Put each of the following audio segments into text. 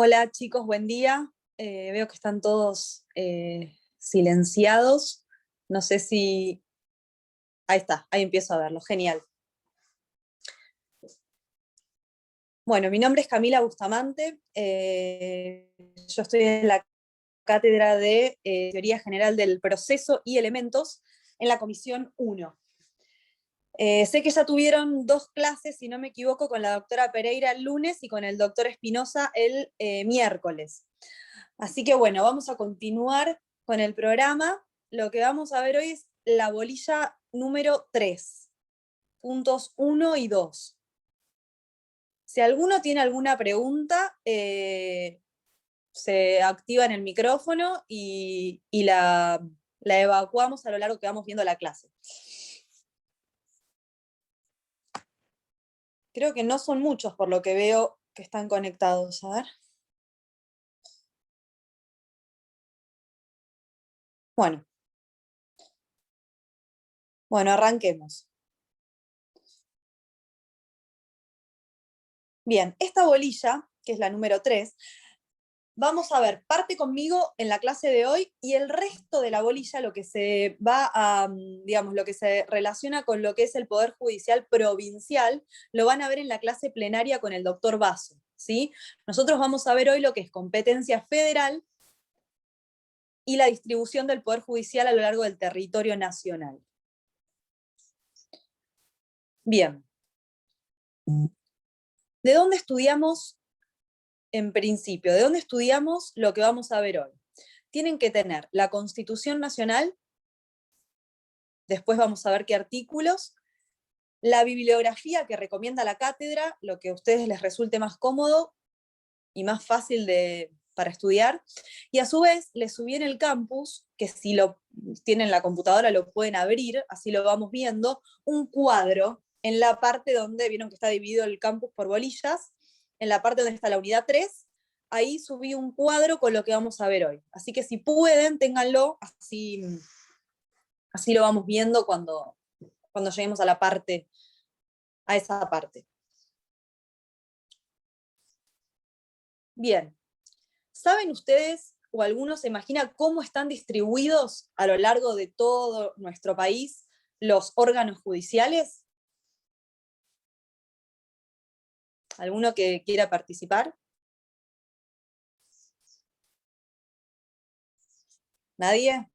Hola chicos, buen día. Veo que están todos silenciados. No sé si... Ahí está, ahí empiezo a verlo. Genial. Bueno, mi nombre es Camila Bustamante. Yo estoy en la cátedra de Teoría General del Proceso y Elementos en la Comisión 1. Sé que ya tuvieron 2 clases, si no me equivoco, con la doctora Pereira el lunes y con el doctor Espinosa el miércoles. Así que bueno, vamos a continuar con el programa. Lo que vamos a ver hoy es la bolilla número 3, puntos 1 y 2. Si alguno tiene alguna pregunta, se activa en el micrófono y la evacuamos a lo largo que vamos viendo la clase. Creo que no son muchos por lo que veo que están conectados. A ver. Bueno, arranquemos. Bien, esta bolilla, que es la número 3, vamos a ver, parte conmigo en la clase de hoy y el resto de la bolilla, lo que se va a, digamos, lo que se relaciona con lo que es el Poder Judicial Provincial, lo van a ver en la clase plenaria con el doctor Basso, ¿sí? Nosotros vamos a ver hoy lo que es competencia federal y la distribución del Poder Judicial a lo largo del territorio nacional. Bien. ¿De dónde estudiamos en principio? ¿De dónde estudiamos lo que vamos a ver hoy? Tienen que tener la Constitución Nacional, después vamos a ver qué artículos, la bibliografía que recomienda la cátedra, lo que a ustedes les resulte más cómodo y más fácil para estudiar, y a su vez les subí en el campus, que si lo tienen en la computadora lo pueden abrir, así lo vamos viendo, un cuadro en la parte donde, vieron que está dividido el campus por bolillas, en la parte donde está la unidad 3, ahí subí un cuadro con lo que vamos a ver hoy. Así que si pueden, ténganlo, así lo vamos viendo cuando lleguemos a esa parte. Bien, ¿saben ustedes o alguno se imagina cómo están distribuidos a lo largo de todo nuestro país los órganos judiciales? ¿Alguno que quiera participar? ¿Nadie?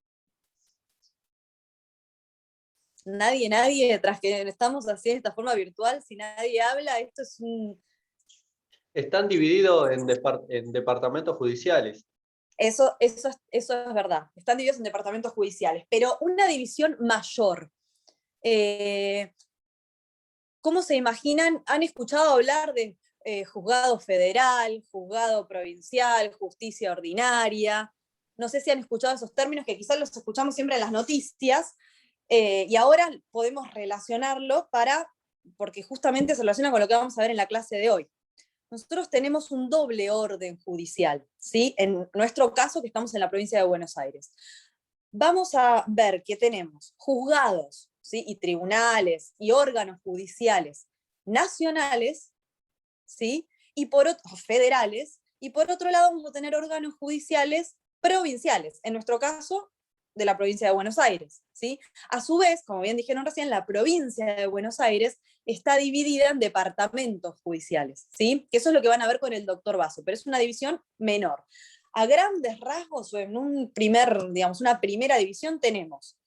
Nadie, tras que estamos así de esta forma virtual, si nadie habla, esto es un... Están divididos en departamentos judiciales. Eso es verdad, están divididos en departamentos judiciales, pero una división mayor. ¿Cómo se imaginan? ¿Han escuchado hablar de juzgado federal, juzgado provincial, justicia ordinaria? No sé si han escuchado esos términos que quizás los escuchamos siempre en las noticias, y ahora podemos relacionarlo porque justamente se relaciona con lo que vamos a ver en la clase de hoy. Nosotros tenemos un doble orden judicial, ¿sí? En nuestro caso, que estamos en la provincia de Buenos Aires. Vamos a ver que tenemos juzgados, ¿sí? Y tribunales y órganos judiciales nacionales, ¿sí? Y federales, y por otro lado vamos a tener órganos judiciales provinciales, en nuestro caso, de la provincia de Buenos Aires, ¿sí? A su vez, como bien dijeron recién, la provincia de Buenos Aires está dividida en departamentos judiciales, ¿sí? Que eso es lo que van a ver con el doctor Basso, pero es una división menor. A grandes rasgos, o en una primera división, tenemos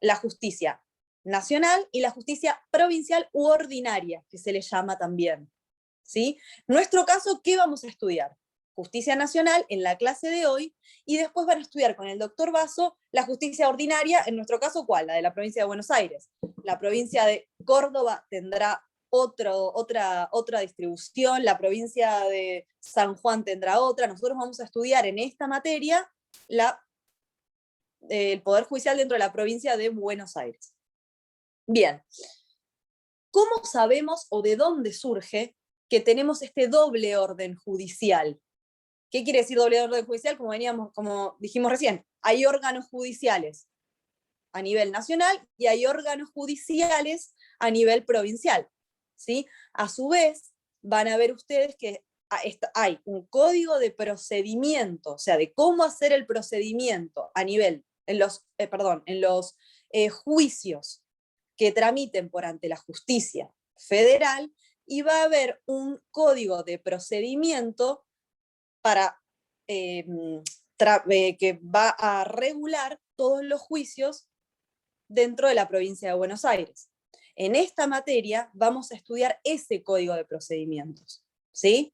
la justicia nacional y la justicia provincial u ordinaria, que se le llama también, ¿sí? En nuestro caso, ¿qué vamos a estudiar? Justicia nacional en la clase de hoy, y después van a estudiar con el doctor Basso la justicia ordinaria, en nuestro caso, ¿cuál? La de la provincia de Buenos Aires. La provincia de Córdoba tendrá otra distribución, la provincia de San Juan tendrá otra. Nosotros vamos a estudiar en esta materia el Poder Judicial dentro de la provincia de Buenos Aires. Bien, ¿cómo sabemos o de dónde surge que tenemos este doble orden judicial? ¿Qué quiere decir doble orden judicial? Como dijimos recién, hay órganos judiciales a nivel nacional y hay órganos judiciales a nivel provincial, ¿sí? A su vez, van a ver ustedes que hay un código de procedimiento, o sea, de cómo hacer el procedimiento a nivel, en los juicios que tramiten por ante la justicia federal, y va a haber un código de procedimiento para, que va a regular todos los juicios dentro de la provincia de Buenos Aires. En esta materia vamos a estudiar ese código de procedimientos, ¿sí?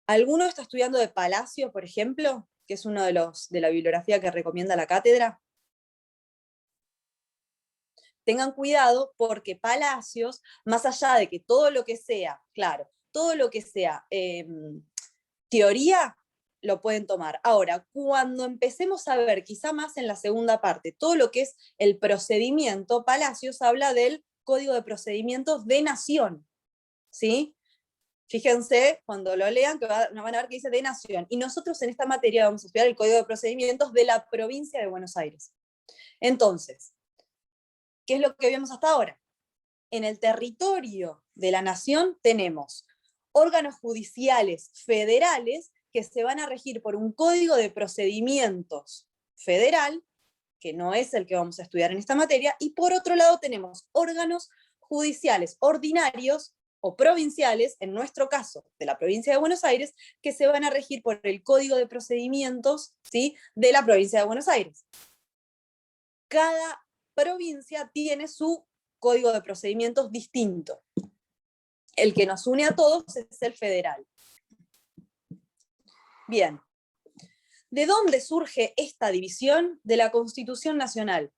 ¿Alguno está estudiando de Palacio, por ejemplo, que es uno de la bibliografía que recomienda la cátedra? Tengan cuidado porque Palacios, más allá de que todo lo que sea, claro, todo lo que sea teoría, lo pueden tomar. Ahora, cuando empecemos a ver, quizá más en la segunda parte, todo lo que es el procedimiento, Palacios habla del Código de Procedimientos de Nación, ¿sí? Fíjense, cuando lo lean, que van a ver que dice de Nación. Y nosotros en esta materia vamos a estudiar el Código de Procedimientos de la provincia de Buenos Aires. Entonces, ¿qué es lo que vemos hasta ahora? En el territorio de la Nación tenemos órganos judiciales federales que se van a regir por un código de procedimientos federal, que no es el que vamos a estudiar en esta materia, y por otro lado tenemos órganos judiciales ordinarios o provinciales, en nuestro caso de la provincia de Buenos Aires, que se van a regir por el código de procedimientos, ¿sí?, de la provincia de Buenos Aires. Cada provincia tiene su código de procedimientos distinto. El que nos une a todos es el federal. Bien. ¿De dónde surge esta división? De la Constitución Nacional.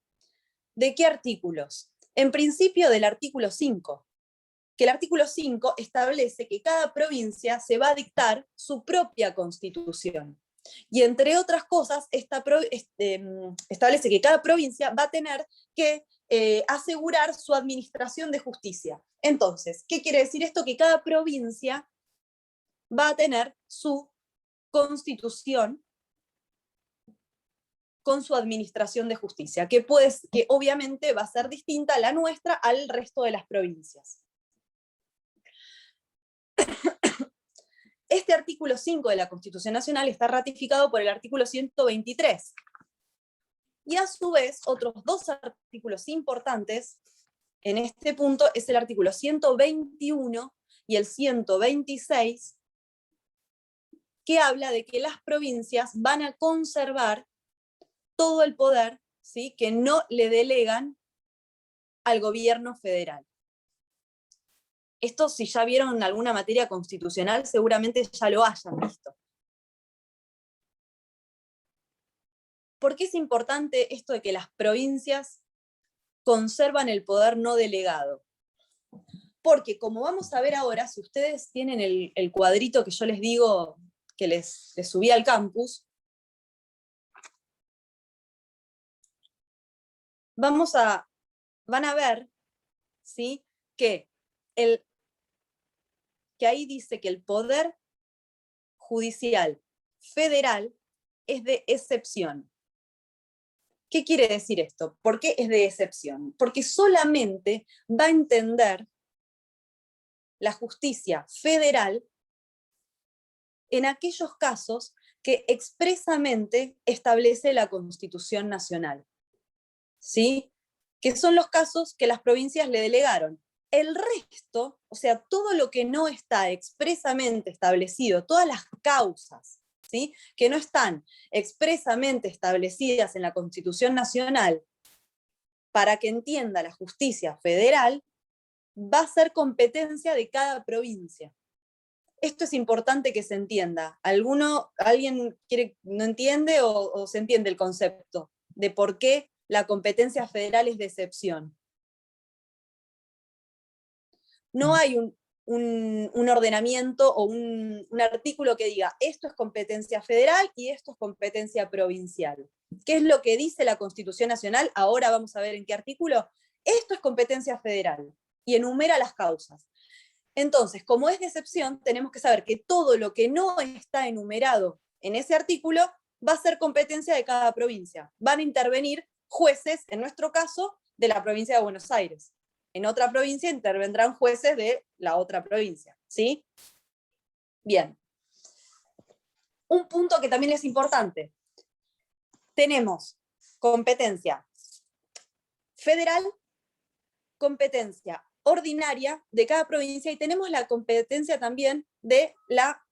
¿De qué artículos? En principio del artículo 5, que el artículo 5 establece que cada provincia se va a dictar su propia constitución. Y entre otras cosas, establece que cada provincia va a tener que asegurar su administración de justicia. Entonces, ¿qué quiere decir esto? Que cada provincia va a tener su constitución con su administración de justicia, que obviamente va a ser distinta a la nuestra al resto de las provincias. Este artículo 5 de la Constitución Nacional está ratificado por el artículo 123. Y a su vez, otros dos artículos importantes en este punto es el artículo 121 y el 126, que habla de que las provincias van a conservar todo el poder, ¿sí?, que no le delegan al gobierno federal. Esto, si ya vieron alguna materia constitucional, seguramente ya lo hayan visto. ¿Por qué es importante esto de que las provincias conservan el poder no delegado? Porque, como vamos a ver ahora, si ustedes tienen el cuadrito que yo les digo, que les subí al campus, van a ver, ¿sí?, que ahí dice que el poder judicial federal es de excepción. ¿Qué quiere decir esto? ¿Por qué es de excepción? Porque solamente va a entender la justicia federal en aquellos casos que expresamente establece la Constitución Nacional, ¿sí?, que son los casos que las provincias le delegaron. El resto, o sea, todo lo que no está expresamente establecido, todas las causas, ¿sí?, que no están expresamente establecidas en la Constitución Nacional, para que entienda la justicia federal, va a ser competencia de cada provincia. Esto es importante que se entienda. ¿Alguien no entiende o se entiende el concepto de por qué la competencia federal es de excepción? No hay un ordenamiento o un artículo que diga esto es competencia federal y esto es competencia provincial. ¿Qué es lo que dice la Constitución Nacional? Ahora vamos a ver en qué artículo. Esto es competencia federal y enumera las causas. Entonces, como es de excepción, tenemos que saber que todo lo que no está enumerado en ese artículo va a ser competencia de cada provincia. Van a intervenir jueces, en nuestro caso, de la provincia de Buenos Aires. En otra provincia intervendrán jueces de la otra provincia, ¿sí? Bien. Un punto que también es importante. Tenemos competencia federal, competencia ordinaria de cada provincia y tenemos la competencia también de la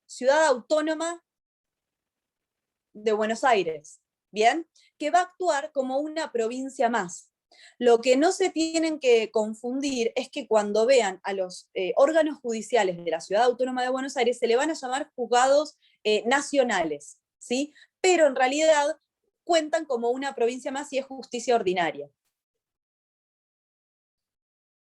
ciudad autónoma de Buenos Aires, ¿bien? Que va a actuar como una provincia más. Lo que no se tienen que confundir es que cuando vean a los órganos judiciales de la Ciudad Autónoma de Buenos Aires se le van a llamar juzgados nacionales, ¿sí? Pero en realidad cuentan como una provincia más y es justicia ordinaria.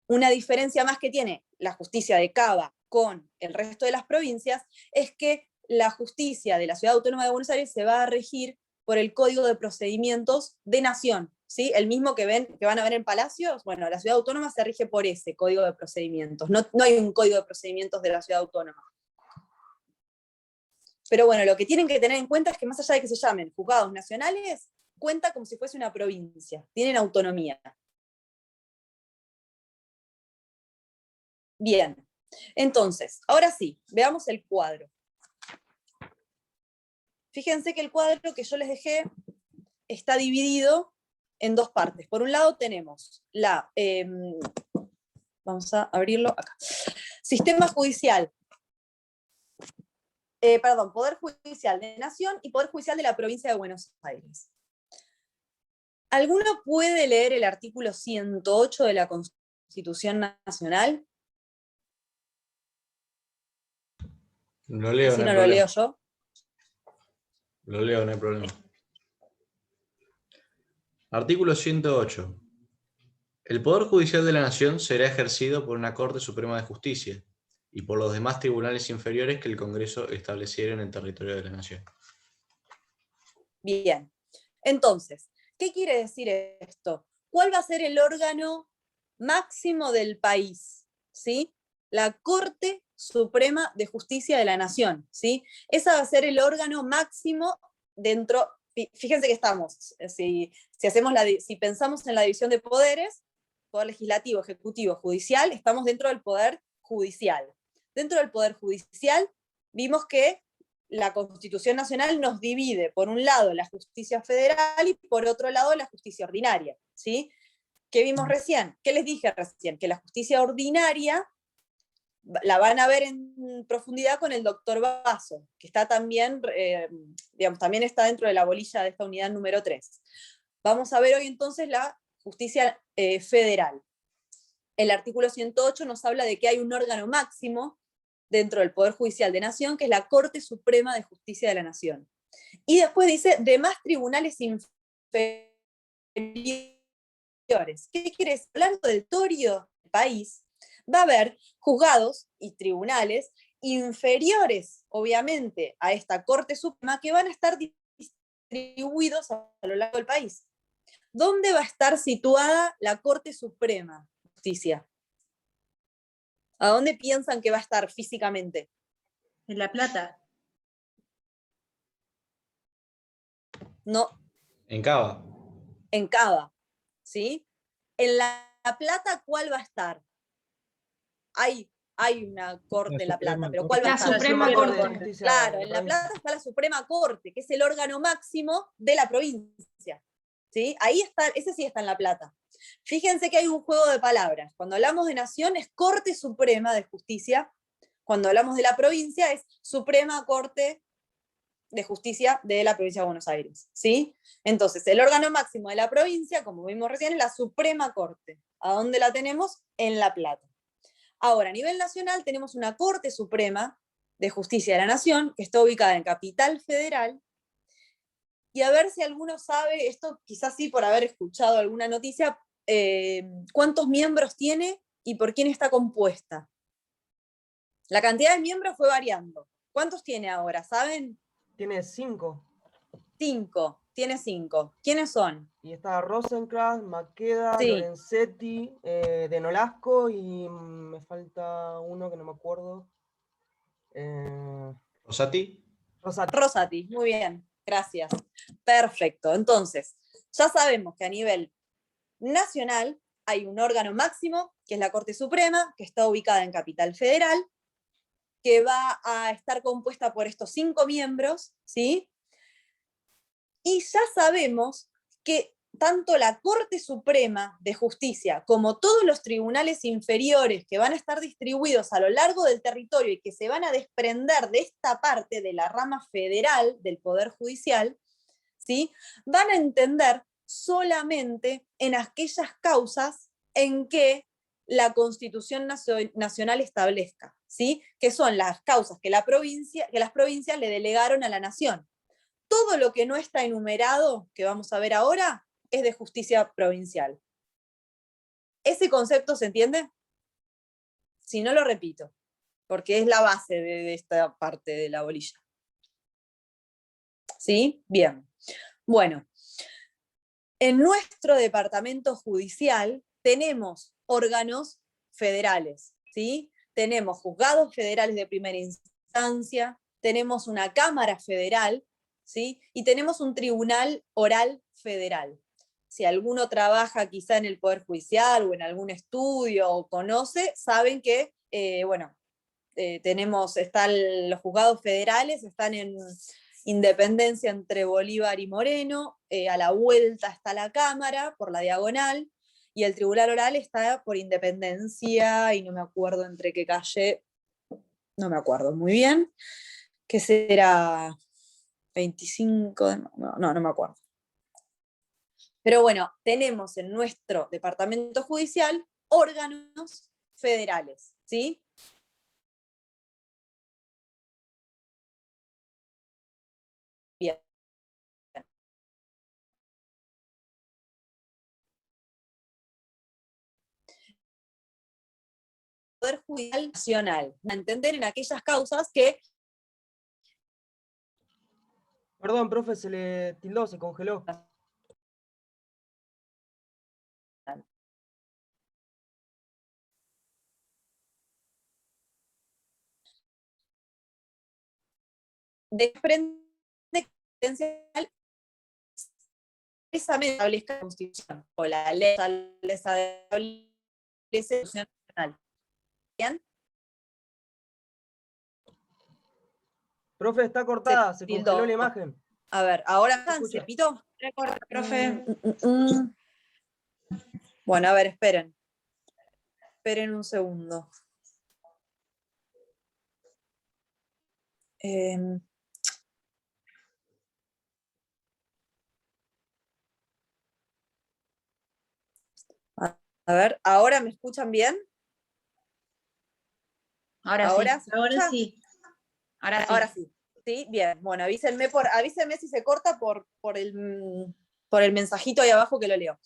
Una diferencia más que tiene la justicia de Cava con el resto de las provincias es que la justicia de la Ciudad Autónoma de Buenos Aires se va a regir por el Código de Procedimientos de Nación, ¿sí? El mismo que van a ver en Palacios, bueno, la Ciudad Autónoma se rige por ese Código de Procedimientos, no hay un Código de Procedimientos de la Ciudad Autónoma. Pero bueno, lo que tienen que tener en cuenta es que más allá de que se llamen juzgados nacionales, cuenta como si fuese una provincia, tienen autonomía. Bien, entonces, ahora sí, veamos el cuadro. Fíjense que el cuadro que yo les dejé está dividido en dos partes. Por un lado tenemos vamos a abrirlo acá. Sistema judicial. Poder Judicial de Nación y Poder Judicial de la Provincia de Buenos Aires. ¿Alguno puede leer el artículo 108 de la Constitución Nacional? Lo leo, Si no no hay lo problema. leo yo. Lo leo, no hay problema. Artículo 108. El Poder Judicial de la Nación será ejercido por una Corte Suprema de Justicia y por los demás tribunales inferiores que el Congreso estableciera en el territorio de la Nación. Bien. Entonces, ¿qué quiere decir esto? ¿Cuál va a ser el órgano máximo del país? ¿Sí? La Corte Suprema de Justicia de la Nación, ¿sí? Esa va a ser el órgano máximo dentro. Fíjense que estamos, si pensamos en la división de poderes, poder legislativo, ejecutivo, judicial, estamos dentro del poder judicial. Dentro del poder judicial vimos que la Constitución Nacional nos divide, por un lado, la justicia federal y por otro lado, la justicia ordinaria, ¿sí? ¿Qué vimos recién? ¿Qué les dije recién? Que la justicia ordinaria la van a ver en profundidad con el doctor Basso, que está también, también está dentro de la bolilla de esta unidad número 3. Vamos a ver hoy entonces la justicia federal. El artículo 108 nos habla de que hay un órgano máximo dentro del Poder Judicial de Nación, que es la Corte Suprema de Justicia de la Nación. Y después dice, demás tribunales inferiores. ¿Qué quiere decir? Hablando del territorio del país, va a haber juzgados y tribunales inferiores, obviamente, a esta Corte Suprema, que van a estar distribuidos a lo largo del país. ¿Dónde va a estar situada la Corte Suprema de Justicia? ¿A dónde piensan que va a estar físicamente? En La Plata. No. En Cava. En Cava, ¿sí? En La Plata, ¿cuál va a estar? Hay una corte en La Plata, pero ¿cuál va a estar? La Suprema Corte. Claro, en La Plata está la Suprema Corte, que es el órgano máximo de la provincia, ¿sí? Ahí está, ese sí está en La Plata. Fíjense que hay un juego de palabras. Cuando hablamos de nación es Corte Suprema de Justicia. Cuando hablamos de la provincia es Suprema Corte de Justicia de la Provincia de Buenos Aires, ¿sí? Entonces, el órgano máximo de la provincia, como vimos recién, es la Suprema Corte. ¿A dónde la tenemos? En La Plata. Ahora, a nivel nacional tenemos una Corte Suprema de Justicia de la Nación, que está ubicada en Capital Federal, y a ver si alguno sabe, esto quizás sí por haber escuchado alguna noticia, cuántos miembros tiene y por quién está compuesta. La cantidad de miembros fue variando. ¿Cuántos tiene ahora? ¿Saben? Tiene 5. 5. Tiene 5. ¿Quiénes son? Y está Rosenkrantz, Maqueda, Sí. Lorenzetti, De Nolasco y me falta uno que no me acuerdo. ¿Rosati? Rosati, muy bien, gracias. Perfecto, entonces, ya sabemos que a nivel nacional hay un órgano máximo, que es la Corte Suprema, que está ubicada en Capital Federal, que va a estar compuesta por estos 5 miembros, ¿sí? Y ya sabemos que tanto la Corte Suprema de Justicia como todos los tribunales inferiores que van a estar distribuidos a lo largo del territorio y que se van a desprender de esta parte de la rama federal del Poder Judicial, ¿sí? Van a entender solamente en aquellas causas en que la Constitución Nacional establezca, ¿sí? Que son las causas que las provincias le delegaron a la Nación. Todo lo que no está enumerado, que vamos a ver ahora, es de justicia provincial. ¿Ese concepto se entiende? Si no, lo repito, porque es la base de esta parte de la bolilla. ¿Sí? Bien. Bueno, en nuestro departamento judicial tenemos órganos federales, ¿sí? Tenemos juzgados federales de primera instancia, tenemos una Cámara Federal, ¿sí? Y tenemos un Tribunal Oral Federal. Si alguno trabaja quizá en el Poder Judicial o en algún estudio o conoce, saben que, los juzgados federales están en Independencia entre Bolívar y Moreno, a la vuelta está la Cámara, por la diagonal, y el Tribunal Oral está por Independencia, y no me acuerdo entre qué calle, no me acuerdo muy bien, que será 25, no me acuerdo. Pero bueno, tenemos en nuestro departamento judicial órganos federales, ¿sí? Bien. Poder Judicial Nacional, a entender en aquellas causas que... Perdón, profe, se le tildó, se congeló. desprende competencial precisamente establezca la Constitución o la ley establece nacional. ¿Bien? Profe, está cortada, se tildó. congeló la imagen. A ver, ahora ¿Se escucha? ¿se pitó? Recorta, profe. Bueno, a ver, esperen. Esperen un segundo. A ver, ¿ahora me escuchan bien? Ahora ¿Ahora sí. se Ahora escucha? sí. Ahora sí. Ahora sí. Sí, bien. Bueno, avísenme si se corta por el mensajito ahí abajo que lo leo.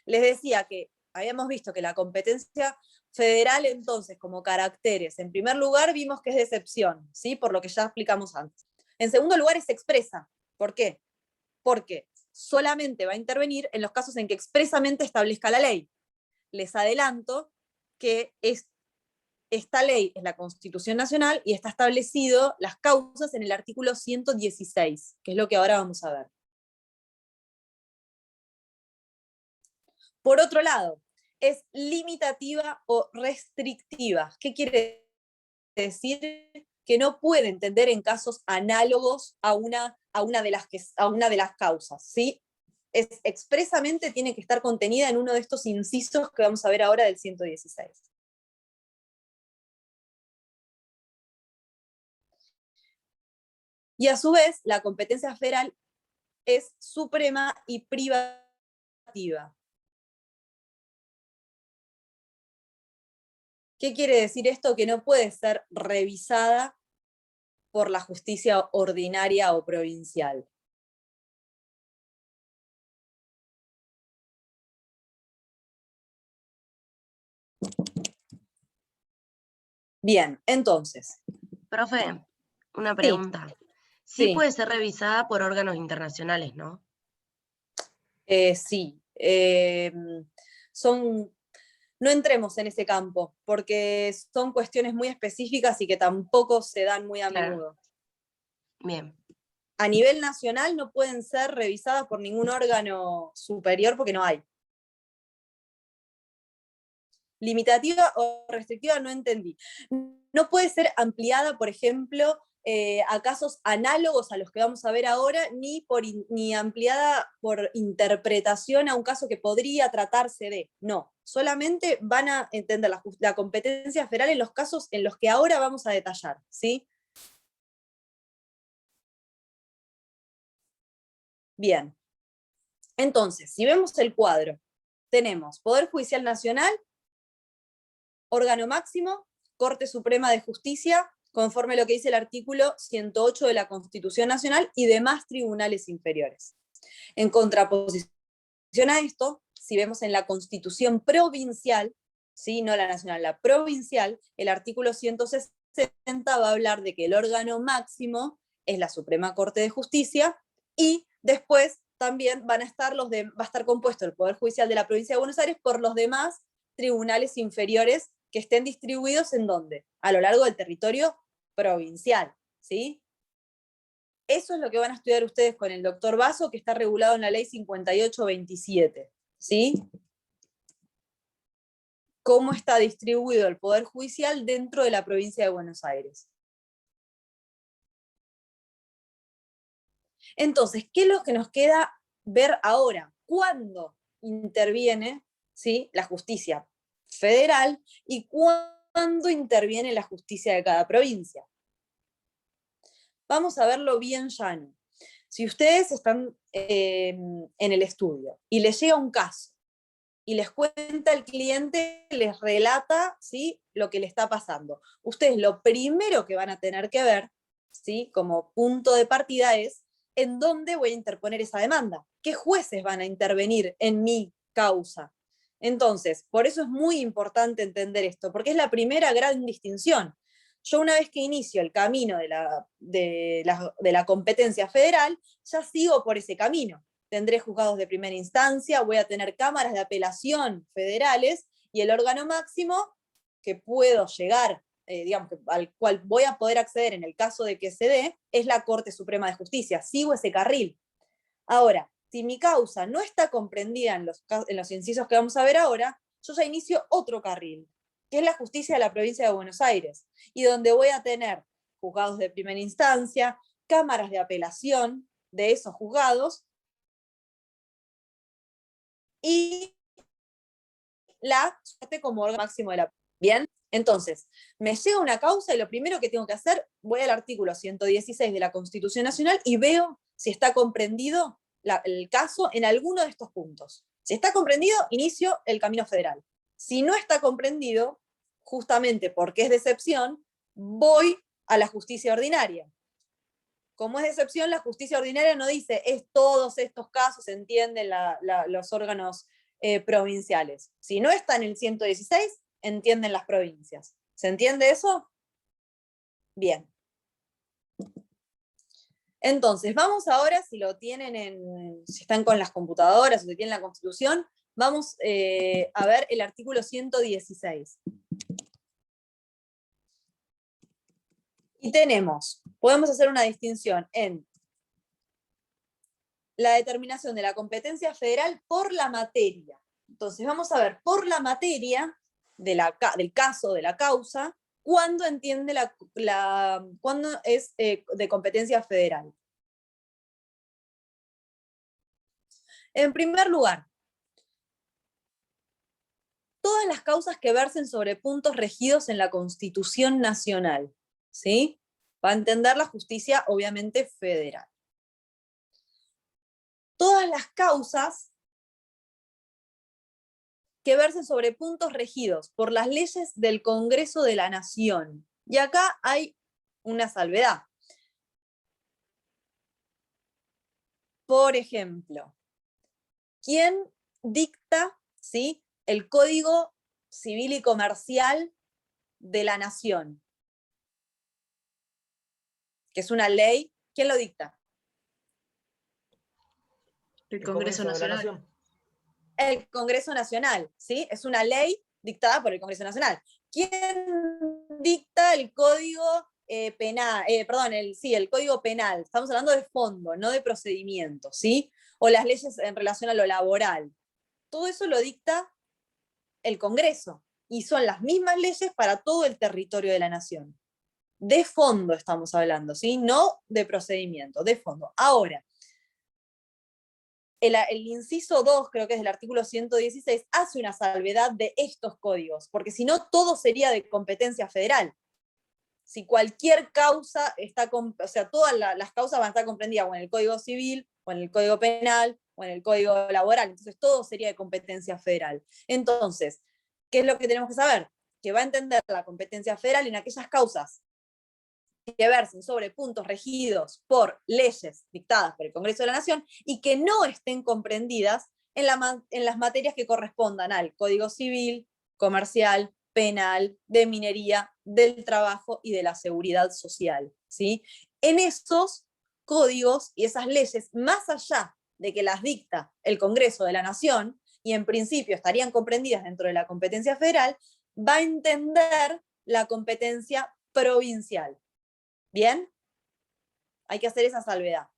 Les decía que habíamos visto que la competencia federal, entonces, como caracteres, en primer lugar vimos que es de excepción, ¿sí? Por lo que ya explicamos antes. En segundo lugar es expresa. ¿Por qué? Porque solamente va a intervenir en los casos en que expresamente establezca la ley. Les adelanto que esta ley es la Constitución Nacional y está establecido las causas en el artículo 116, que es lo que ahora vamos a ver. Por otro lado, es limitativa o restrictiva. ¿Qué quiere decir? Que no puede entender en casos análogos a una de las causas, ¿sí? Expresamente tiene que estar contenida en uno de estos incisos que vamos a ver ahora del 116. Y a su vez, la competencia federal es suprema y privativa. ¿Qué quiere decir esto? Que no puede ser revisada por la justicia ordinaria o provincial. Bien, entonces. Profe, una pregunta. Sí, Sí. puede ser revisada por órganos internacionales, ¿no? Sí. No entremos en ese campo, porque son cuestiones muy específicas y que tampoco se dan muy a menudo. Bien. A nivel nacional no pueden ser revisadas por ningún órgano superior porque no hay. Limitativa o restrictiva no entendí. No puede ser ampliada, por ejemplo, a casos análogos a los que vamos a ver ahora, ni ampliada por interpretación a un caso que podría tratarse de. No, solamente van a entender la competencia federal en los casos en los que ahora vamos a detallar, ¿sí? Bien. Entonces, si vemos el cuadro, tenemos Poder Judicial Nacional, órgano máximo, Corte Suprema de Justicia, conforme a lo que dice el artículo 108 de la Constitución Nacional, y demás tribunales inferiores. En contraposición a esto, si vemos en la Constitución provincial, ¿sí? No la nacional, la provincial, el artículo 160 va a hablar de que el órgano máximo es la Suprema Corte de Justicia, y después también va a estar compuesto el Poder Judicial de la Provincia de Buenos Aires por los demás tribunales inferiores que estén distribuidos ¿en dónde? A lo largo del territorio provincial, ¿sí? Eso es lo que van a estudiar ustedes con el doctor Basso, que está regulado en la ley 5827, ¿sí? Cómo está distribuido el Poder Judicial dentro de la provincia de Buenos Aires. Entonces, ¿qué es lo que nos queda ver ahora? ¿Cuándo interviene, ¿sí? La justicia federal y cuándo interviene la justicia de cada provincia? Vamos a verlo bien llano. Si ustedes están en el estudio y les llega un caso y les cuenta el cliente, les relata, ¿sí? Lo que le está pasando. Ustedes lo primero que van a tener que ver, ¿sí? Como punto de partida es en dónde voy a interponer esa demanda. ¿Qué jueces van a intervenir en mi causa? Entonces, por eso es muy importante entender esto, porque es la primera gran distinción. Yo una vez que inicio el camino de la competencia federal, ya sigo por ese camino. Tendré juzgados de primera instancia, voy a tener cámaras de apelación federales, y el órgano máximo que puedo llegar, digamos, al cual voy a poder acceder en el caso de que se dé, es la Corte Suprema de Justicia. Sigo ese carril. Ahora, si mi causa no está comprendida en los incisos que vamos a ver ahora, yo ya inicio otro carril, que es la justicia de la provincia de Buenos Aires, y donde voy a tener juzgados de primera instancia, cámaras de apelación de esos juzgados, y la Corte como órgano máximo de la... Bien, entonces, me llega una causa y lo primero que tengo que hacer, voy al artículo 116 de la Constitución Nacional y veo si está comprendido el caso en alguno de estos puntos. Si está comprendido, inicio el camino federal. Si no está comprendido, justamente porque es de excepción, voy a la justicia ordinaria. Como es de excepción, la justicia ordinaria no dice, todos estos casos se entienden los órganos provinciales. Si no está en el 116, entienden las provincias. ¿Se entiende eso? Bien. Entonces, vamos ahora, si lo tienen si están con las computadoras o si tienen la Constitución, vamos a ver el artículo 116. Y podemos hacer una distinción en la determinación de la competencia federal por la materia. Entonces vamos a ver por la materia del caso, de la causa, cuándo entiende cuándo es de competencia federal. En primer lugar, todas las causas que versen sobre puntos regidos en la Constitución Nacional, ¿sí? Va a entender la justicia, obviamente, federal. Todas las causas que versen sobre puntos regidos por las leyes del Congreso de la Nación. Y acá hay una salvedad. Por ejemplo, ¿quién dicta, ¿sí?, el Código Civil y Comercial de la Nación? Que es una ley. ¿Quién lo dicta? El Congreso Nacional. Nación. El Congreso Nacional, ¿sí? Es una ley dictada por el Congreso Nacional. ¿Quién dicta el Código Penal? El Código Penal. Estamos hablando de fondo, no de procedimiento, ¿sí? O las leyes en relación a lo laboral. Todo eso lo dicta el Congreso. y son las mismas leyes para todo el territorio de la nación. De fondo estamos hablando, ¿sí? No de procedimiento, de fondo. Ahora, el inciso 2, creo que es del artículo 116, hace una salvedad de estos códigos, porque si no, todo sería de competencia federal. Si cualquier causa está, o sea, todas las causas van a estar comprendidas o en el Código Civil, o en el Código Penal, o en el Código Laboral, entonces todo sería de competencia federal. Entonces, ¿qué es lo que tenemos que saber? Que va a entender la competencia federal en aquellas causas que versen sobre puntos regidos por leyes dictadas por el Congreso de la Nación y que no estén comprendidas en las materias que correspondan al Código Civil, Comercial, Penal, de Minería, del Trabajo y de la Seguridad Social, ¿sí? En esos códigos y esas leyes, más allá de que las dicta el Congreso de la Nación, y en principio estarían comprendidas dentro de la competencia federal, va a entender la competencia provincial. ¿Bien? Hay que hacer esa salvedad.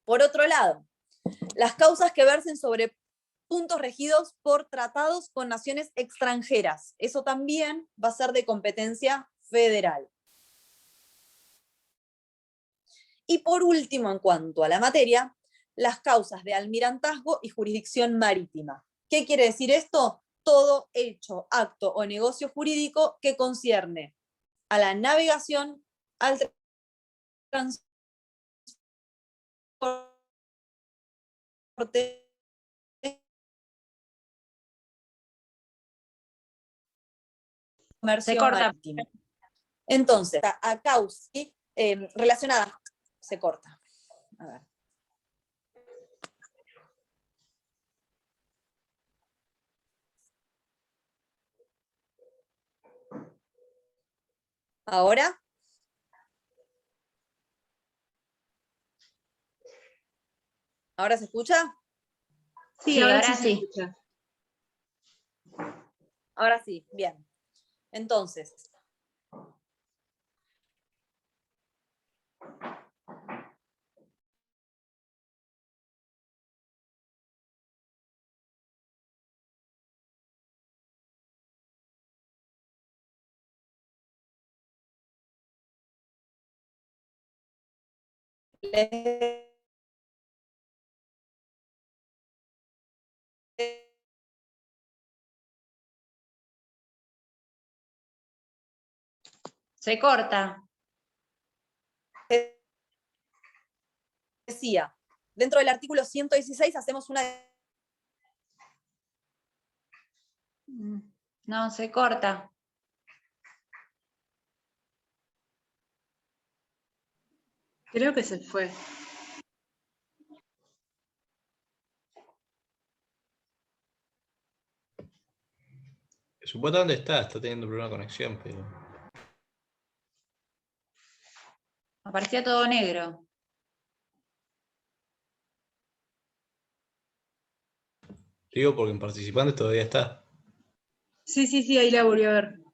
Por otro lado, las causas que versen sobre puntos regidos por tratados con naciones extranjeras. Eso también va a ser de competencia federal. Y por último, en cuanto a la materia, las causas de almirantazgo y jurisdicción marítima. ¿Qué quiere decir esto? Todo hecho, acto o negocio jurídico que concierne a la navegación, al transporte comercio Se corta. marítimo. Entonces, a causa relacionada, se corta. A ver. ¿Ahora? ¿Ahora se escucha? Sí, ahora sí. Ahora sí, bien. Entonces, Se corta. decía, dentro del artículo 116 hacemos una... No, se corta. Creo que se fue. Supuestamente está teniendo problema de conexión, pero... Aparecía todo negro. Digo porque en participantes todavía está. Sí, ahí la volví a ver.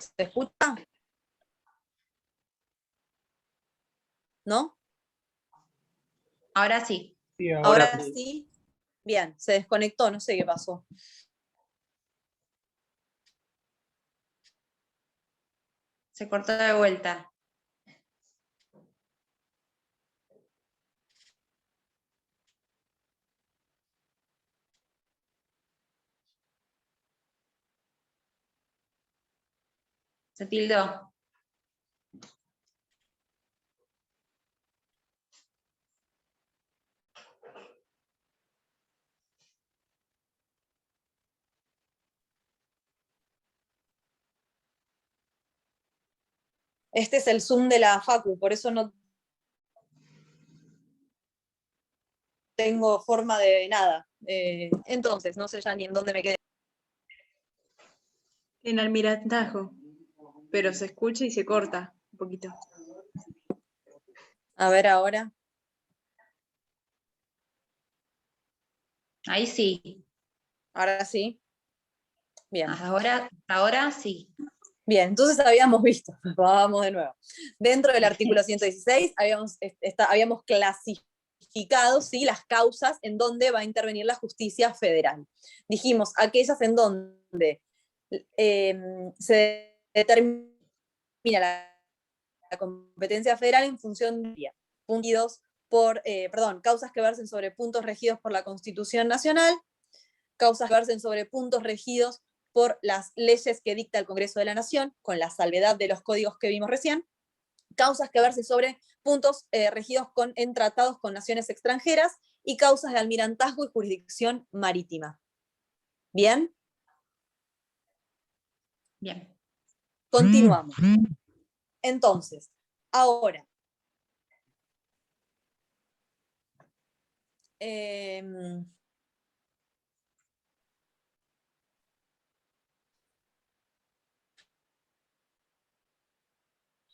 ¿Se escucha? ¿No? Ahora sí. Sí, Ahora sí. Bien, se desconectó, no sé qué pasó. Se cortó de vuelta. Se tildó. Este es el Zoom de la Facu, por eso no... tengo forma de nada. Entonces, no sé ya ni en dónde me quedé. En Almirantazgo, pero se escucha y se corta un poquito. A ver ahora. Ahí sí. Ahora sí. Bien. Ahora sí. Bien, entonces habíamos visto, vamos de nuevo. Dentro del artículo 116 habíamos clasificado, ¿sí?, las causas en donde va a intervenir la justicia federal. Dijimos aquellas en donde se determina la competencia federal en función de causas que versen sobre puntos regidos por la Constitución Nacional, causas que versen sobre puntos regidos por las leyes que dicta el Congreso de la Nación, con la salvedad de los códigos que vimos recién, causas que versen sobre puntos regidos en tratados con naciones extranjeras, y causas de almirantazgo y jurisdicción marítima. ¿Bien? Bien. Continuamos. Entonces, ahora,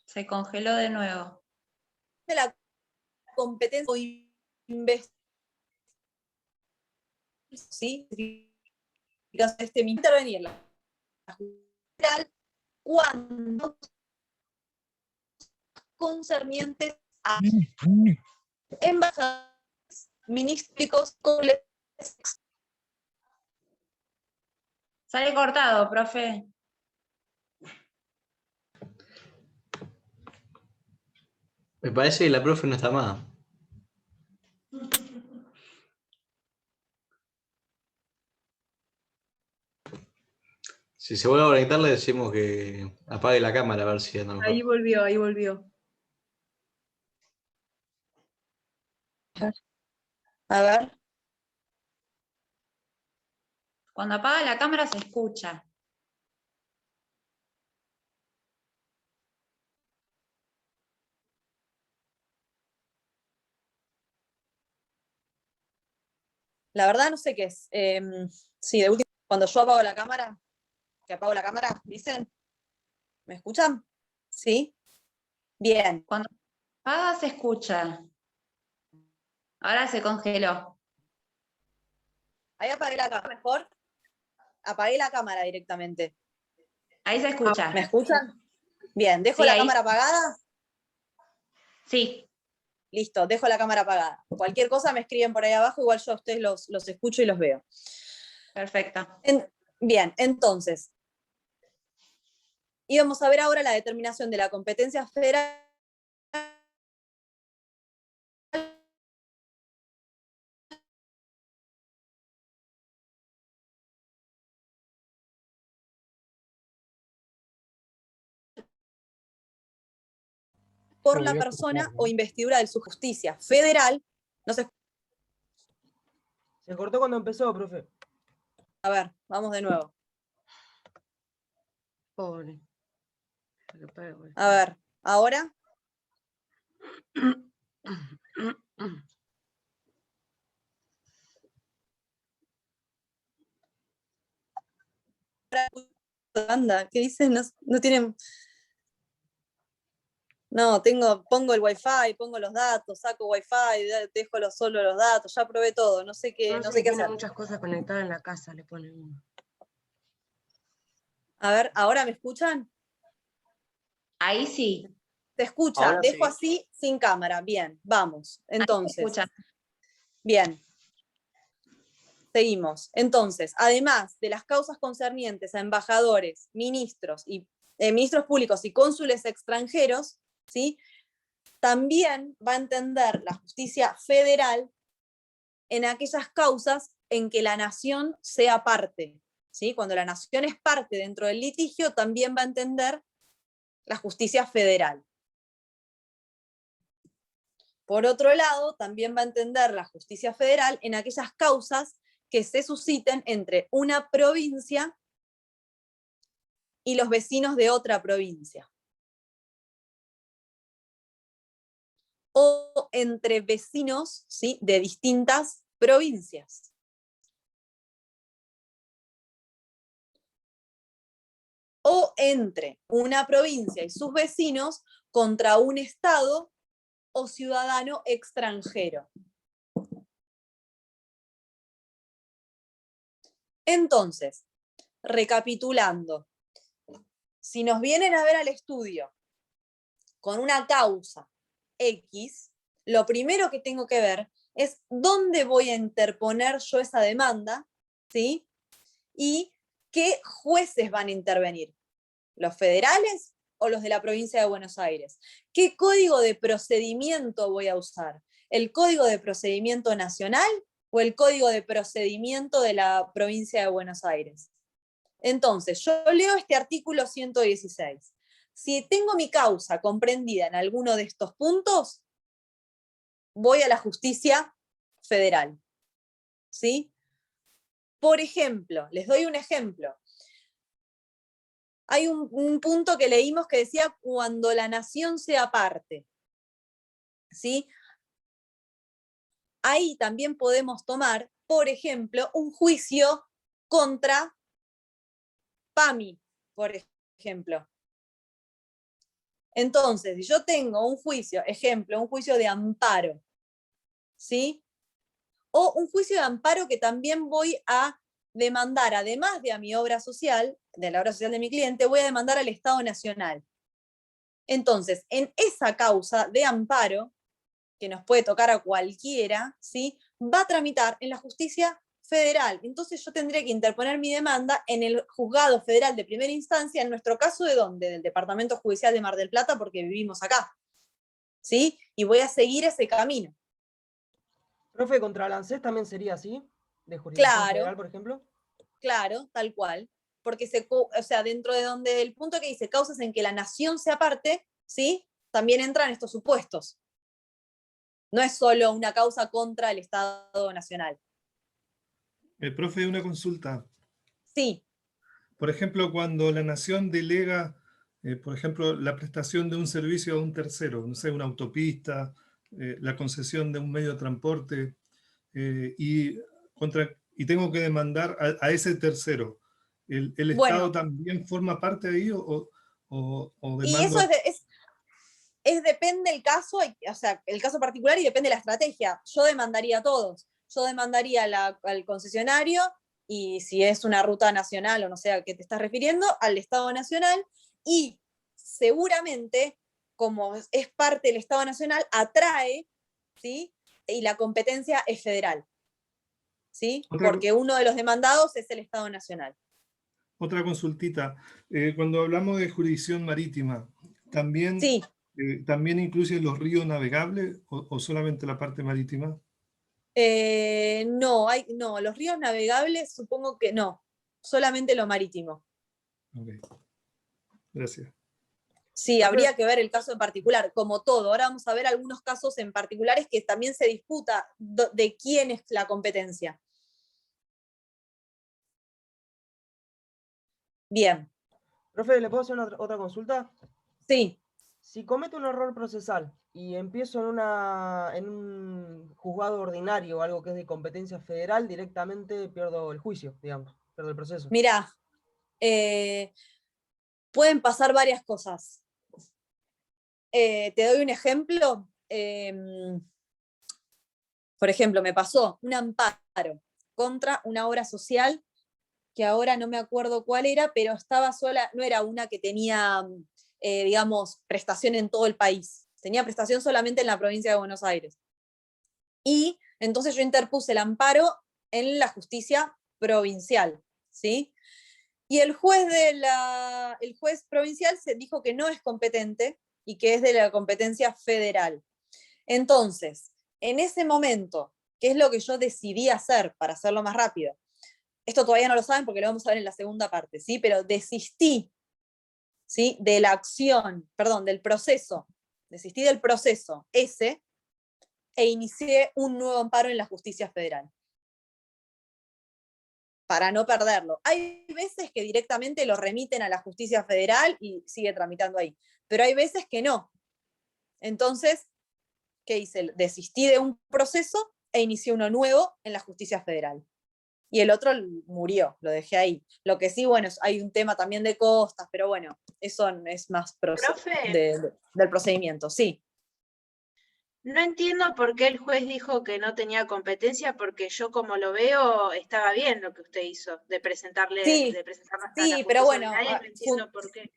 Se congeló de nuevo. de la competencia o investigación, ¿sí? Intervenir la justicia federal cuando concernientes a embajadas, ministros, Sale cortado, profe. Me parece que la profe no está más. Si se vuelve a conectar, le decimos que apague la cámara a ver si anda mejor. Ahí volvió, ahí volvió. A ver. Cuando apaga la cámara se escucha. La verdad no sé qué es. Sí, de último, cuando yo apago la cámara, dicen, ¿me escuchan? ¿Sí? Bien. Cuando apaga se escucha. Ahora se congeló. Ahí apagué la cámara, mejor. Apagué la cámara directamente. Ahí se escucha. ¿Me escuchan? Bien, ¿dejo Sí, la ahí. cámara apagada? Sí. Listo, dejo la cámara apagada. Cualquier cosa me escriben por ahí abajo, igual yo a ustedes los escucho y los veo. Perfecto. Bien, entonces, íbamos a ver ahora la determinación de la competencia federal por la persona o investidura de su justicia federal. No sé. Se cortó cuando empezó, profe. A ver, vamos de nuevo. Pobre. A ver, ahora. Anda, ¿qué dicen? No tienen. No, pongo el wifi, pongo los datos, saco wifi, dejo solo los datos, ya probé todo, no sé qué Tiene hacer. muchas cosas conectadas en la casa, le ponen uno. A ver, ¿ahora me escuchan? Ahí sí. Se escucha, Ahora dejo sí. así sin cámara. Bien, vamos. Entonces, Ahí se escucha. bien. Seguimos. Entonces, además de las causas concernientes a embajadores, ministros públicos y cónsules extranjeros, ¿sí?, también va a entender la justicia federal en aquellas causas en que la nación sea parte. ¿Sí? Cuando la nación es parte dentro del litigio, también va a entender la justicia federal. Por otro lado, también va a entender la justicia federal en aquellas causas que se susciten entre una provincia y los vecinos de otra provincia. o entre vecinos, ¿sí?, de distintas provincias. O entre una provincia y sus vecinos contra un estado o ciudadano extranjero. Entonces, recapitulando, si nos vienen a ver al estudio con una causa X, lo primero que tengo que ver es dónde voy a interponer yo esa demanda, ¿sí? Y qué jueces van a intervenir, los federales o los de la provincia de Buenos Aires. ¿Qué código de procedimiento voy a usar? ¿El código de procedimiento nacional o el código de procedimiento de la provincia de Buenos Aires? Entonces, yo leo este artículo 116. Si tengo mi causa comprendida en alguno de estos puntos, voy a la justicia federal, ¿sí? Por ejemplo, les doy un ejemplo. Hay un punto que leímos que decía cuando la nación sea parte, ¿sí? Ahí también podemos tomar, por ejemplo, un juicio contra PAMI, por ejemplo. Entonces, si yo tengo un juicio, ejemplo, un juicio de amparo, ¿sí? O un juicio de amparo que también voy a demandar, además de a mi obra social, de la obra social de mi cliente, voy a demandar al Estado Nacional. Entonces, en esa causa de amparo, que nos puede tocar a cualquiera, ¿sí?, va a tramitar en la justicia federal. Entonces yo tendré que interponer mi demanda en el juzgado federal de primera instancia, en nuestro caso, ¿de dónde? Del Departamento Judicial de Mar del Plata, porque vivimos acá, ¿sí? Y voy a seguir ese camino. Profe, contra el ANSES también sería así, de jurisdicción federal, por ejemplo. Claro, tal cual. Porque o sea, dentro de donde el punto que dice causas en que la nación sea parte, ¿sí?, también entran estos supuestos. No es solo una causa contra el Estado Nacional. Profe, una consulta. Sí. Por ejemplo, cuando la nación delega, por ejemplo, la prestación de un servicio a un tercero, no sé, una autopista, la concesión de un medio de transporte, y tengo que demandar a ese tercero, ¿el Bueno, Estado también forma parte ahí o y eso demando? depende del caso, o sea, el caso particular, y depende de la estrategia. Yo demandaría a todos. Yo demandaría al concesionario, y si es una ruta nacional o no sé a qué te estás refiriendo, al Estado Nacional, y seguramente, como es parte del Estado Nacional, atrae, ¿sí?, y la competencia es federal, ¿sí?, porque uno de los demandados es el Estado Nacional. Otra consultita. Cuando hablamos de jurisdicción marítima, ¿también, sí, ¿también incluye los ríos navegables o solamente la parte marítima? No, los ríos navegables supongo que no, solamente lo marítimo. Ok. Gracias. Sí, habría que ver el caso en particular, como todo. Ahora vamos a ver algunos casos en particulares que también se disputa de quién es la competencia. Bien. Profe, ¿le puedo hacer otra consulta? Sí. Si cometo un error procesal y empiezo en un juzgado ordinario, algo que es de competencia federal, directamente pierdo el juicio, digamos, pierdo el proceso. Mirá, pueden pasar varias cosas. Te doy un ejemplo. Por ejemplo, me pasó un amparo contra una obra social que ahora no me acuerdo cuál era, pero estaba sola, no era una que tenía, digamos, prestación en todo el país. Tenía prestación solamente en la provincia de Buenos Aires. Y entonces yo interpuse el amparo en la justicia provincial, ¿sí? Y el juez provincial se dijo que no es competente y que es de la competencia federal. Entonces, en ese momento, ¿qué es lo que yo decidí hacer para hacerlo más rápido? Esto todavía no lo saben porque lo vamos a ver en la segunda parte, ¿sí? Pero desistí, ¿sí?, de la acción, perdón, del proceso, desistí del proceso ese e inicié un nuevo amparo en la justicia federal, para no perderlo. Hay veces que directamente lo remiten a la justicia federal y sigue tramitando ahí, pero hay veces que no. Entonces, ¿qué hice? Desistí de un proceso e inicié uno nuevo en la justicia federal. Y el otro murió, lo dejé ahí. Lo que sí, bueno, hay un tema también de costas, pero bueno, eso es más Profe, del procedimiento, sí. no entiendo por qué el juez dijo que no tenía competencia, porque yo como lo veo, estaba bien lo que usted hizo, de presentarlo Sí, hasta la pero justicia bueno, ordinaria, no entiendo por qué.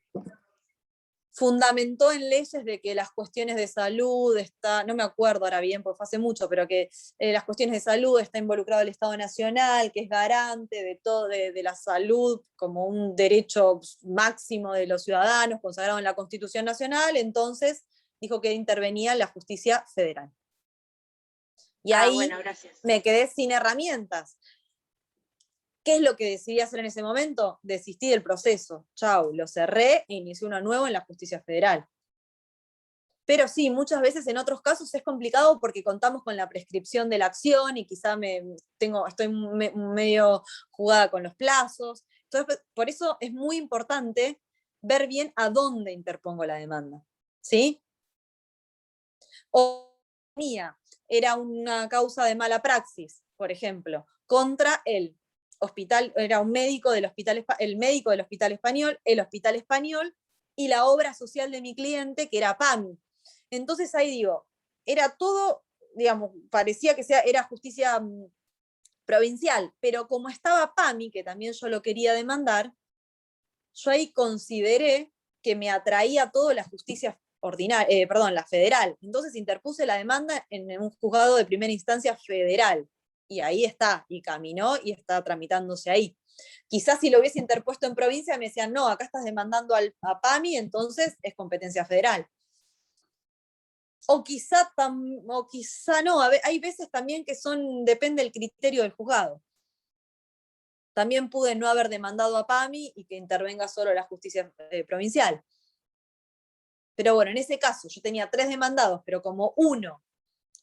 Fundamentó en leyes de que las cuestiones de salud no me acuerdo ahora bien, porque fue hace mucho, pero que las cuestiones de salud está involucrado el Estado Nacional, que es garante de todo, de la salud como un derecho máximo de los ciudadanos, consagrado en la Constitución Nacional, entonces dijo que intervenía la justicia federal. Y ahí bueno, gracias. me quedé sin herramientas. ¿Qué es lo que decidí hacer en ese momento? Desistí del proceso. Chau, lo cerré e inicié uno nuevo en la justicia federal. Pero sí, muchas veces en otros casos es complicado porque contamos con la prescripción de la acción y quizá estoy medio jugada con los plazos. Entonces, por eso es muy importante ver bien a dónde interpongo la demanda. ¿Sí? O mía, era una causa de mala praxis, por ejemplo, contra el hospital, era un médico del hospital, el médico del Hospital Español, el Hospital Español y la obra social de mi cliente, que era PAMI. Entonces ahí digo, era todo, digamos, parecía que era justicia provincial, pero como estaba PAMI, que también yo lo quería demandar, yo ahí consideré que me atraía todo la justicia ordinaria, la federal. Entonces interpuse la demanda en un juzgado de primera instancia federal. Y ahí está, y caminó y está tramitándose ahí. Quizás si lo hubiese interpuesto en provincia me decían, no, acá estás demandando a PAMI, entonces es competencia federal. O quizá no, hay veces también que depende del criterio del juzgado. También pude no haber demandado a PAMI y que intervenga solo la justicia provincial. Pero bueno, en ese caso yo tenía 3 demandados, pero como uno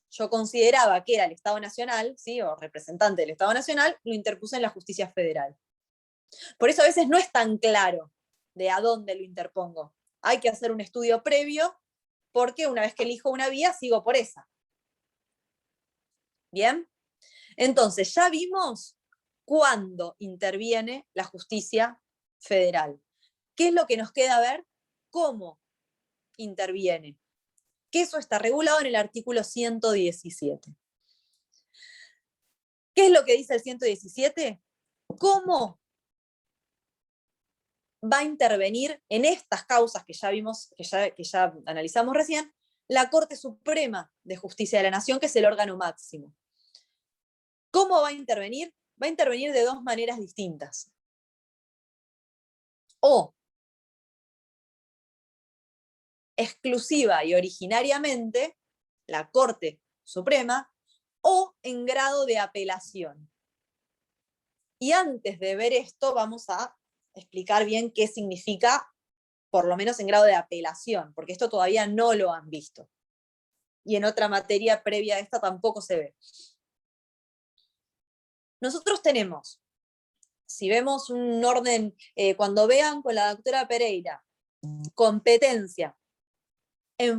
yo consideraba que era el Estado Nacional, ¿sí? O representante del Estado Nacional, lo interpuse en la justicia federal. Por eso a veces no es tan claro de a dónde lo interpongo. Hay que hacer un estudio previo, porque una vez que elijo una vía, sigo por esa. ¿Bien? Entonces, ya vimos cuándo interviene la justicia federal. ¿Qué es lo que nos queda ver? ¿Cómo interviene? Que eso está regulado en el artículo 117. ¿Qué es lo que dice el 117? ¿Cómo va a intervenir en estas causas que ya vimos, que ya analizamos recién, la Corte Suprema de Justicia de la Nación, que es el órgano máximo? ¿Cómo va a intervenir? Va a intervenir de 2 maneras distintas. O exclusiva y originariamente, la Corte Suprema, o en grado de apelación. Y antes de ver esto, vamos a explicar bien qué significa, por lo menos en grado de apelación, porque esto todavía no lo han visto. Y en otra materia previa a esta tampoco se ve. Nosotros tenemos, si vemos un orden, cuando vean con la doctora Pereira, competencia en